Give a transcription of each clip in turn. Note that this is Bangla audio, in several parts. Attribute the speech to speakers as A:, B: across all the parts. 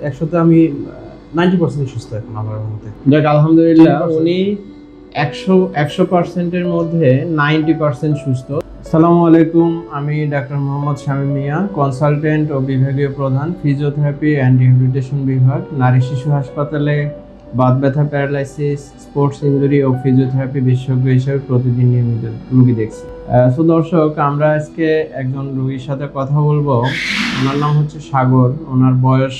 A: 100তে আমি 90% সুস্থ এখন আল্লাহর রহমতে।
B: যাক আলহামদুলিল্লাহ, উনি 100% এর মধ্যে 90% সুস্থ। আসসালামু আলাইকুম, আমি ডাক্তার মোহাম্মদ শামীম মিয়া, কনসালটেন্ট ও বিভাগীয় প্রধান, ফিজিওথেরাপি অ্যান্ড রিহ্যাবিলিটেশন বিভাগ, নারী শিশু হাসপাতালে বাত ব্যথা, প্যারালাইসিস, স্পোর্টস ইনজুরি ও ফিজিওথেরাপি বিশেষজ্ঞ হিসেবে প্রতিদিন নিয়মিত রোগী দেখছি। তো দর্শক, আমরা আজকে একজন রোগীর সাথে কথা বলবো। ওনার নাম হচ্ছে সাগর, ওনার বয়স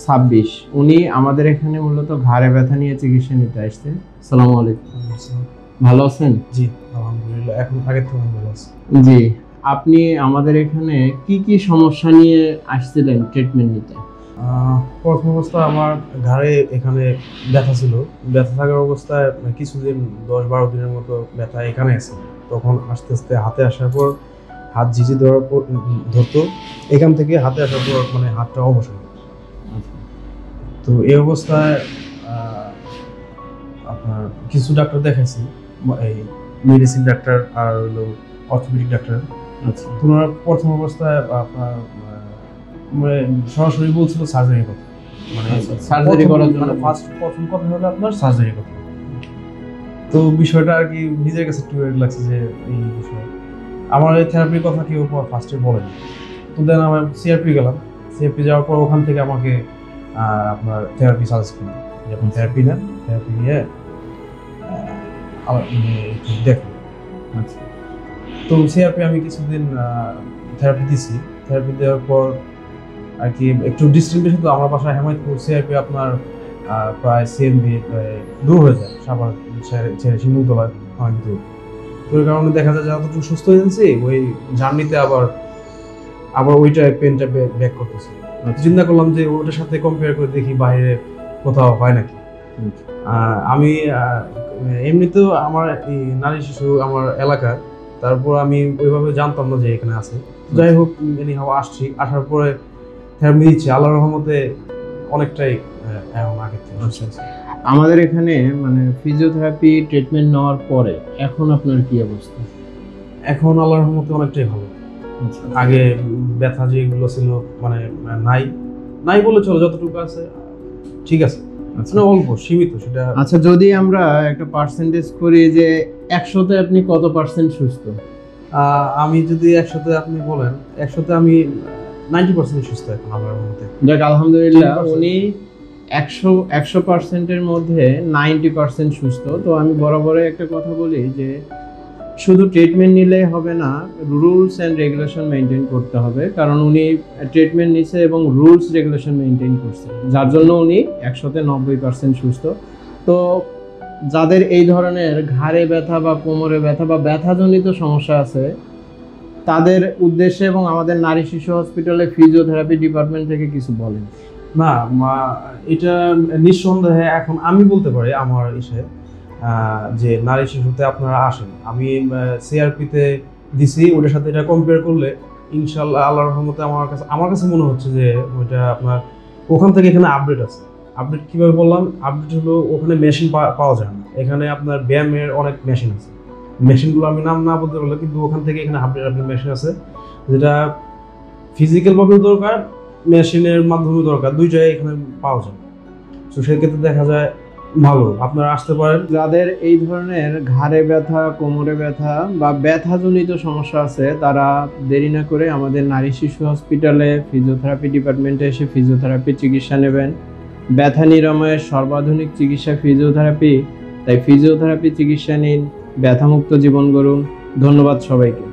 B: 26। উনি আমাদের এখানে মূলত ঘাড়ে ব্যথা নিয়ে চিকিৎসা নিতে আসছে। আসসালামু আলাইকুম, ভালো আছেন?
A: জি আলহামদুলিল্লাহ, এখন আগের থেকে ভালো আছি।
B: জি, আপনি আমাদের এখানে কি কি সমস্যা নিয়ে আসছিলেন ট্রিটমেন্ট নিতে?
A: প্রথম অবস্থা আমার ঘাড়ে এখানে ব্যথা ছিল। ব্যথা থাকার অবস্থায় কিছুদিন 10-12 দিনের মতো ব্যথা এখানে আছে। তখন আস্তে আস্তে হাতে আসার পর হাত ঝিঝি ধরতো, এখান থেকে হাতে আসার পর মানে হাতটা অবশ হলো। তো এই অবস্থায় আপনার কিছু ডাক্তার দেখাইছি, এই মেডিসিন ডাক্তার আর হলো অর্থোপেডিক ডাক্তার।
B: আচ্ছা,
A: তোমার প্রথম অবস্থায় আপনার মানে সরাসরি বলছিল সার্জারি কথা, মানে
B: সার্জারি করার জন্য
A: প্রথম কথা হলো আপনার সার্জারি কথা। তো বিষয়টা আর কি নিজের কাছে একটু ওয়েট লাগছে যে এই বিষয় আমার এই থেরাপির কথা কেউ ফার্স্টে বলেনি। তো দেন আমি সিআরপি গেলাম। সিআরপি যাওয়ার পর ওখান থেকে আমাকে আপনার থেরাপি সাজেস্ট করলো, যখন থেরাপি নেন, থেরাপি নিয়ে একটু দেখুন।
B: আচ্ছা,
A: তো সিআরপি আমি কিছুদিন থেরাপি দিছি। থেরাপি দেওয়ার পর আর কি একটু ডিস্ট্রিবিউশন, তো আমার বাসায় হেমায়তপুর, সিআরপি আপনার প্রায় সিএমবি দূর হয়ে যায়, সাভার ছেড়ে শিমুলতলায় অনেক দূর। তো ওই কারণে দেখা যায় যতটুকু সুস্থ হয়ে যাচ্ছি, ওই জার্নিতে আবার ওইটা পেনটা ব্যাক করতেছে। চিন্তা করলাম যে ওটার সাথে কম্পেয়ার করে দেখি বাইরে কোথাও হয় নাকি। আমি এমনিতেও আমার এই নারী শিশু আমার এলাকার, তারপর আমি ওইভাবে জানতাম না যে এখানে আছে। যাই হোক, আসছি, আসার পরে থেরাপি দিচ্ছি, আল্লাহর রহমতে অনেকটাই এখন আগের থেকে।
B: আমাদের এখানে মানে ফিজিওথেরাপি ট্রিটমেন্ট নেওয়ার পরে এখন আপনার কি অবস্থা?
A: এখন আল্লাহর রহমতে অনেকটাই ভালো। আগে ব্যথা যেগুলো ছিল মানে নাই বলে চলো, যতটুকু আছে ঠিক আছে, অল্প সীমিত সেটা।
B: আচ্ছা, যদি আমরা একটা পার্সেন্টেজ করি যে 100তে আপনি কত পার্সেন্ট সুস্থ?
A: আমি যদি 100তে আপনি বলেন, 100তে আমি 90% সুস্থ এখন আল্লাহর রহমতে।
B: যাক আলহামদুলিল্লাহ, উনি 100%-এর মধ্যে 90% সুস্থ। তো আমি বরাবরই একটা কথা বলি যে শুধু ট্রিটমেন্ট নিলেই হবে না, রুলস অ্যান্ড রেগুলেশন মেনটেন করতে হবে। কারণ উনি ট্রিটমেন্ট নিচ্ছে এবং রুলস রেগুলেশন মেনটেন করছে, যার জন্য উনি 100তে 90% সুস্থ। তো যাদের এই ধরনের ঘাড়ে ব্যথা বা কোমরে ব্যথা বা ব্যথাজনিত সমস্যা আছে, তাদের উদ্দেশ্যে এবং আমাদের নারী শিশু হসপিটালে ফিজিওথেরাপি ডিপার্টমেন্ট থেকে কিছু বলেন।
A: না, এটা নিঃসন্দেহে এখন আমি বলতে পারি আমার যে নারী শিশুতে আপনারা আসেন। আমি সিআরপিতে দিছি, ওটার সাথে এটা কম্পেয়ার করলে ইনশাল্লাহ আল্লাহর রহমতে আমার কাছে মনে হচ্ছে যে ওইটা আপনার ওখান থেকে এখানে আপডেট আছে। আপডেট কীভাবে বললাম? আপডেট হলো ওখানে মেশিন পাওয়া যায় না, এখানে আপনার ব্যায়ামের অনেক মেশিন আছে। মেশিনগুলো আমি নাম না বলতে পারলে, কিন্তু ওখান থেকে এখানে আপডেট আপনার মেশিন আছে, যেটা ফিজিক্যালভাবেও দরকার, মেশিনের মাধ্যমেও দরকার, দুইটাই এখানে পাওয়া যায়। তো সেক্ষেত্রে দেখা যায় ভালো, আপনারা আসতে পারেন।
B: যাদের এই ধরনের ঘাড়ে ব্যথা, কোমরে ব্যথা বা ব্যথাজনিত সমস্যা আছে, তারা দেরি না করে আমাদের নারী শিশু হসপিটালে ফিজিওথেরাপি ডিপার্টমেন্টে এসে ফিজিওথেরাপি চিকিৎসা নেবেন। ব্যথা নিরাময়ের সর্বাধুনিক চিকিৎসা ফিজিওথেরাপি, তাই ফিজিওথেরাপি চিকিৎসা নিন, ব্যথামুক্ত জীবন গড়ুন। ধন্যবাদ সবাইকে।